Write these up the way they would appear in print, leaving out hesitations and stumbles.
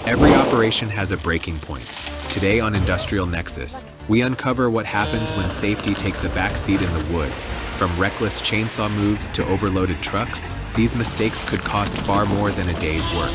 Every operation has a breaking point. Today on Industrial Nexus, we uncover what happens when safety takes a backseat in the woods. From reckless chainsaw moves to overloaded trucks, these mistakes could cost far more than a day's work.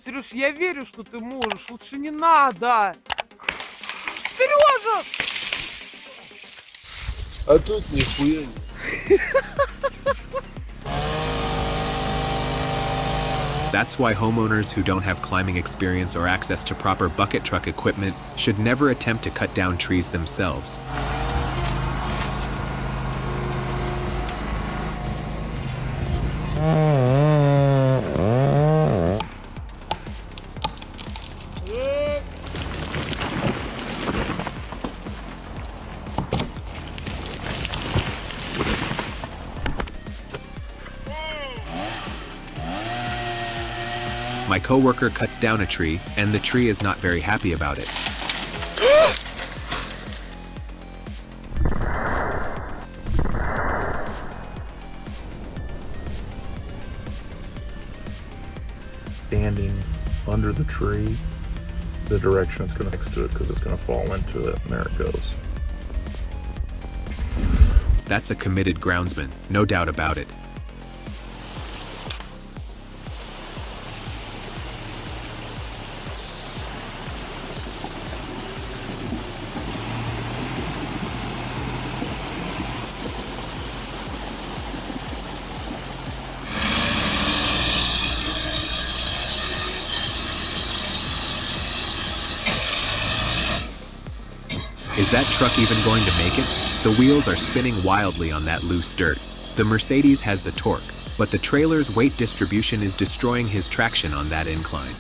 Сереж, я верю, что ты можешь. Лучше не надо. Сережа! А тут нихуя нет. That's why homeowners who don't have climbing experience or access to proper bucket truck equipment should never attempt to cut down trees themselves. My coworker cuts down a tree, and the tree is not very happy about it. Standing under the tree, the direction it's going to next to it because it's going to fall into it, and there it goes. That's a committed groundsman, no doubt about it. Is that truck even going to make it? The wheels are spinning wildly on that loose dirt. The Mercedes has the torque, but the trailer's weight distribution is destroying his traction on that incline.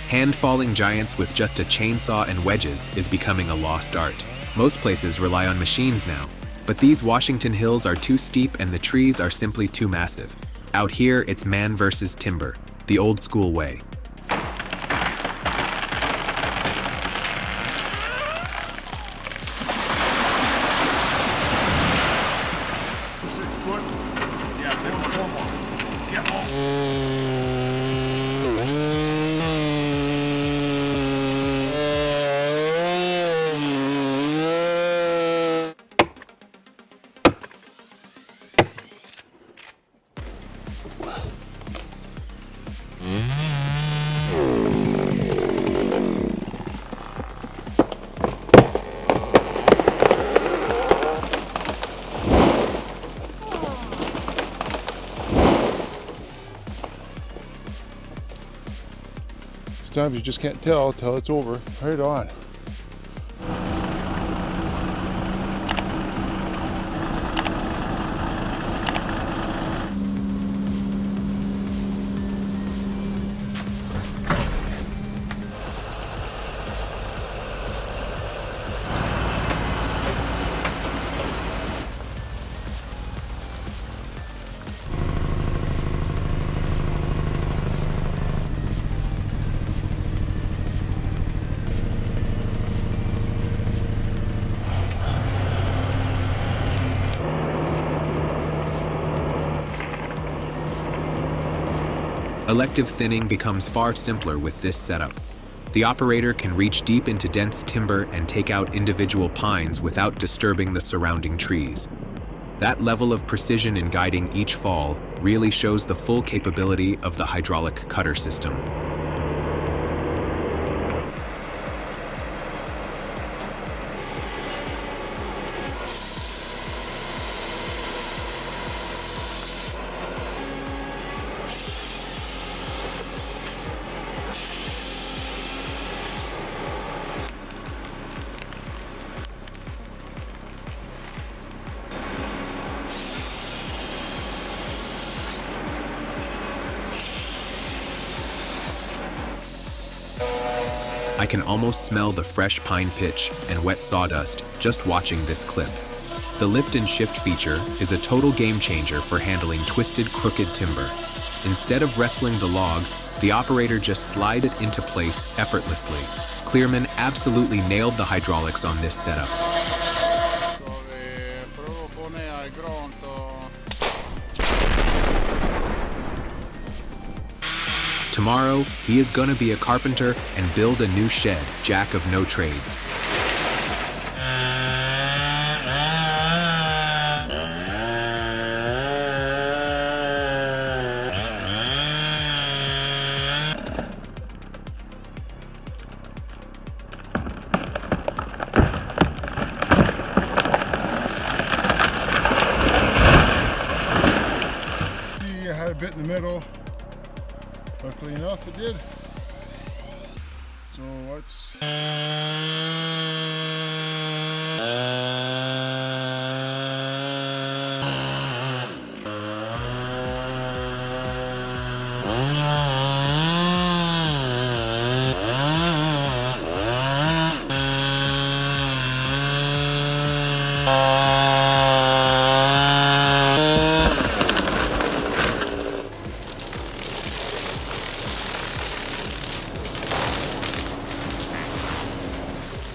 Hand-falling giants with just a chainsaw and wedges is becoming a lost art. Most places rely on machines now, but these Washington hills are too steep and the trees are simply too massive. Out here, it's man versus timber, the old school way. Sometimes you just can't tell till it's over. Right on. Elective thinning becomes far simpler with this setup. The operator can reach deep into dense timber and take out individual pines without disturbing the surrounding trees. That level of precision in guiding each fall really shows the full capability of the hydraulic cutter system. I can almost smell the fresh pine pitch and wet sawdust just watching this clip. The lift and shift feature is a total game changer for handling twisted, crooked timber. Instead of wrestling the log, the operator just slid it into place effortlessly. Clearman absolutely nailed the hydraulics on this setup. Tomorrow, he is gonna be a carpenter and build a new shed, jack of no trades. See, I had a bit in the middle. Luckily enough, it did. So let's.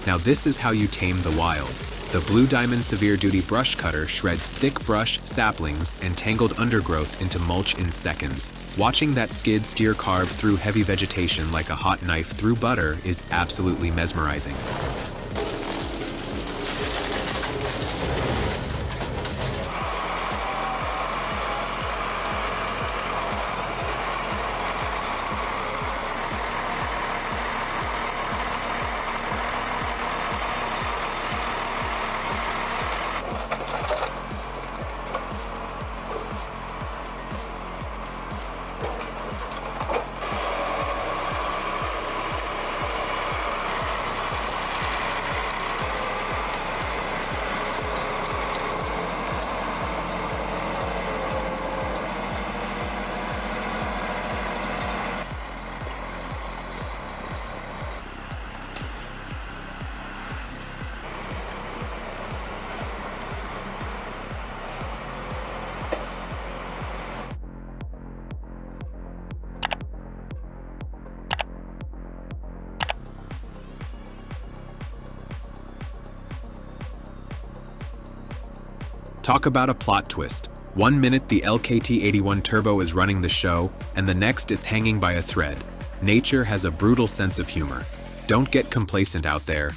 Now this is how you tame the wild. The Blue Diamond Severe Duty Brush Cutter shreds thick brush, saplings, and tangled undergrowth into mulch in seconds. Watching that skid steer carve through heavy vegetation like a hot knife through butter is absolutely mesmerizing. Talk about a plot twist. 1 minute the LKT-81 Turbo is running the show, and the next it's hanging by a thread. Nature has a brutal sense of humor. Don't get complacent out there.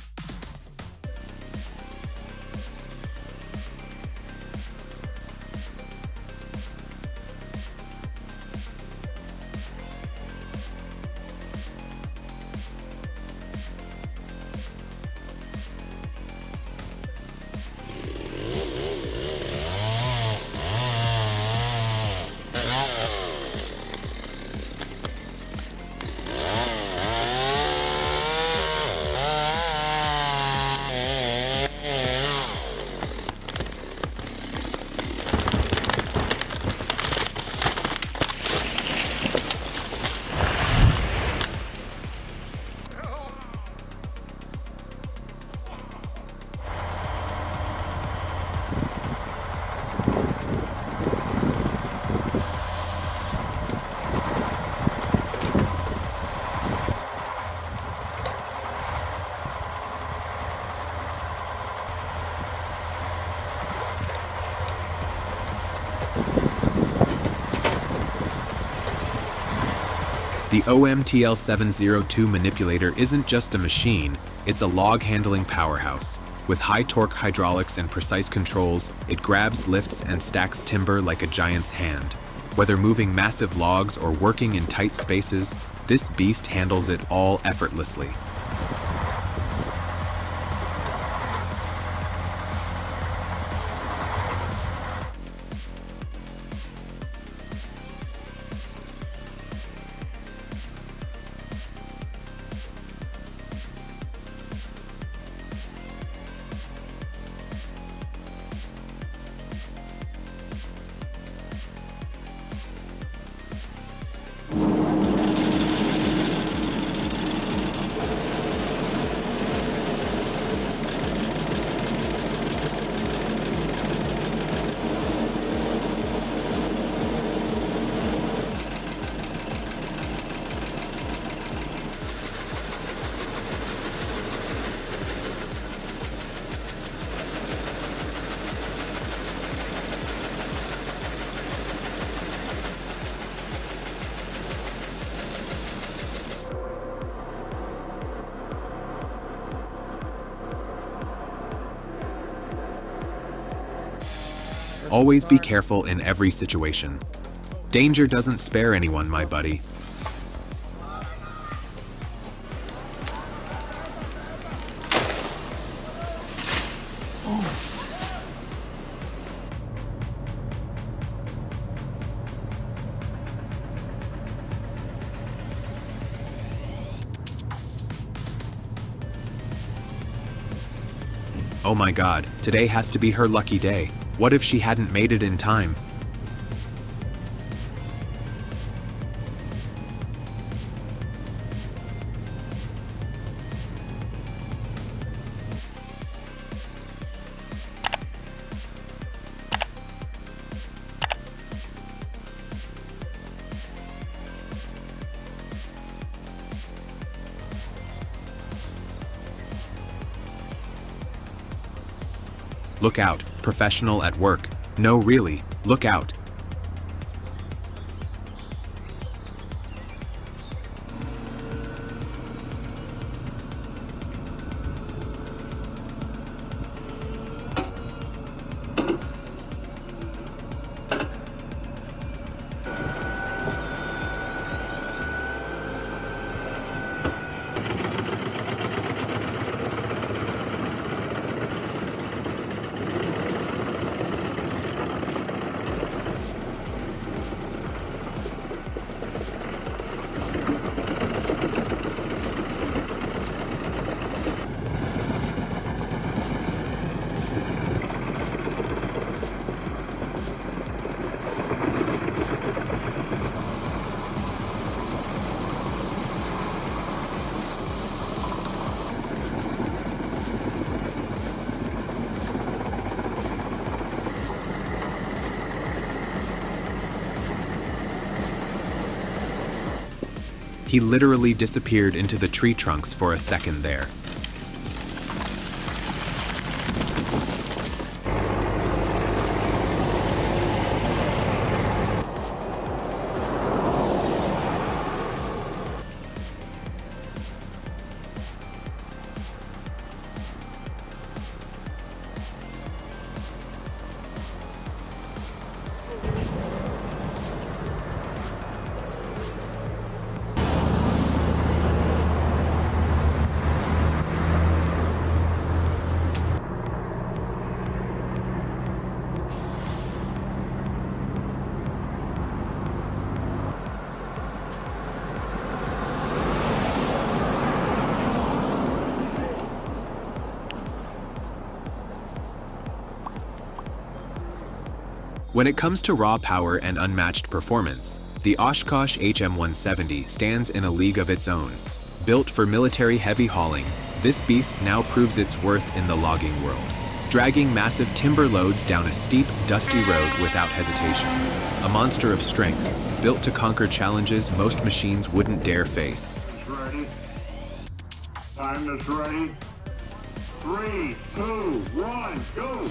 The OMTL702 manipulator isn't just a machine, it's a log-handling powerhouse. With high-torque hydraulics and precise controls, it grabs, lifts, and stacks timber like a giant's hand. Whether moving massive logs or working in tight spaces, this beast handles it all effortlessly. Always be careful in every situation. Danger doesn't spare anyone, my buddy. Oh my god, today has to be her lucky day. What if she hadn't made it in time? Look out, professional at work. No, really, look out. He literally disappeared into the tree trunks for a second there. When it comes to raw power and unmatched performance, the Oshkosh HM170 stands in a league of its own. Built for military heavy hauling, this beast now proves its worth in the logging world, dragging massive timber loads down a steep, dusty road without hesitation. A monster of strength, built to conquer challenges most machines wouldn't dare face. Ready. Time is ready. 3, 2, 1, go!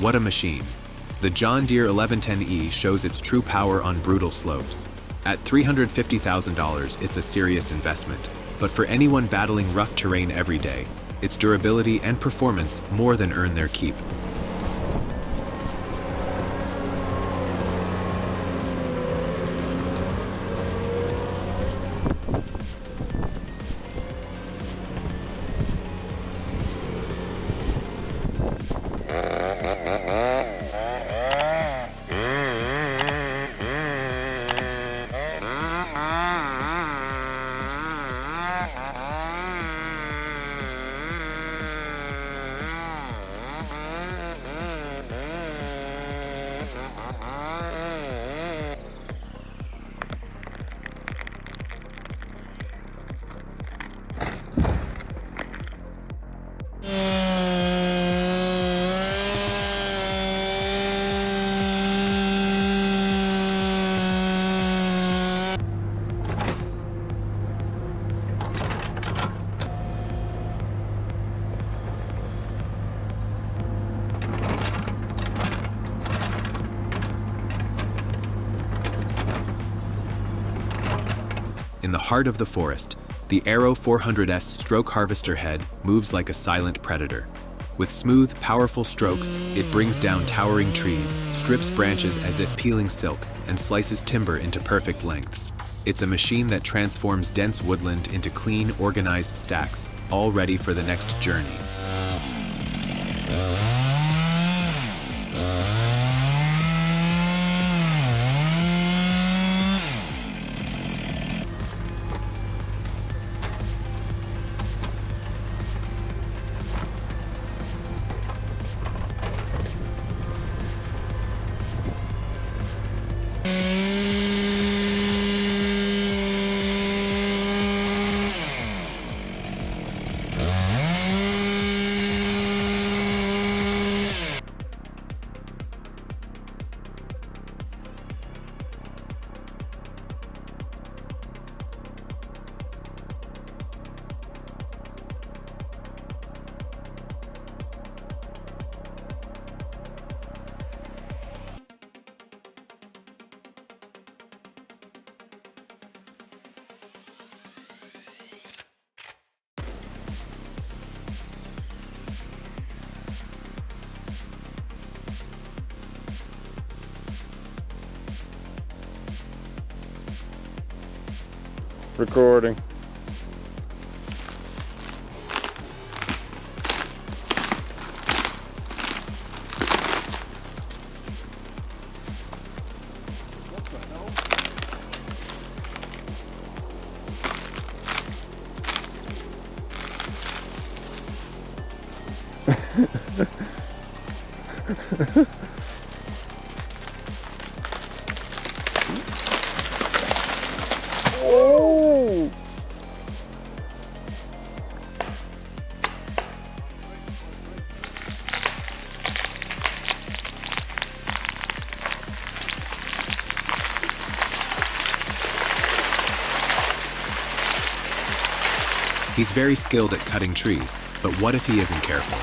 What a machine. The John Deere 1110E shows its true power on brutal slopes. At $350,000, it's a serious investment, but for anyone battling rough terrain every day, its durability and performance more than earn their keep. In the heart of the forest, the Aero 400S stroke harvester head moves like a silent predator. With smooth, powerful strokes, it brings down towering trees, strips branches as if peeling silk, and slices timber into perfect lengths. It's a machine that transforms dense woodland into clean, organized stacks, all ready for the next journey. Recording. Oh! He's very skilled at cutting trees, but what if he isn't careful?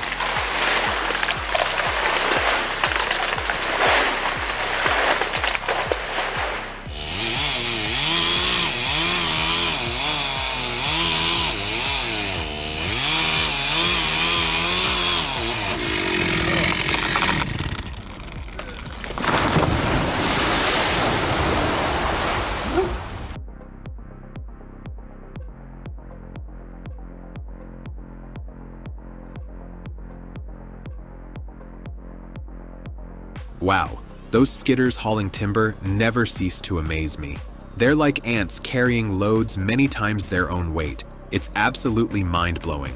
Wow, those skidders hauling timber never cease to amaze me. They're like ants carrying loads many times their own weight. It's absolutely mind-blowing.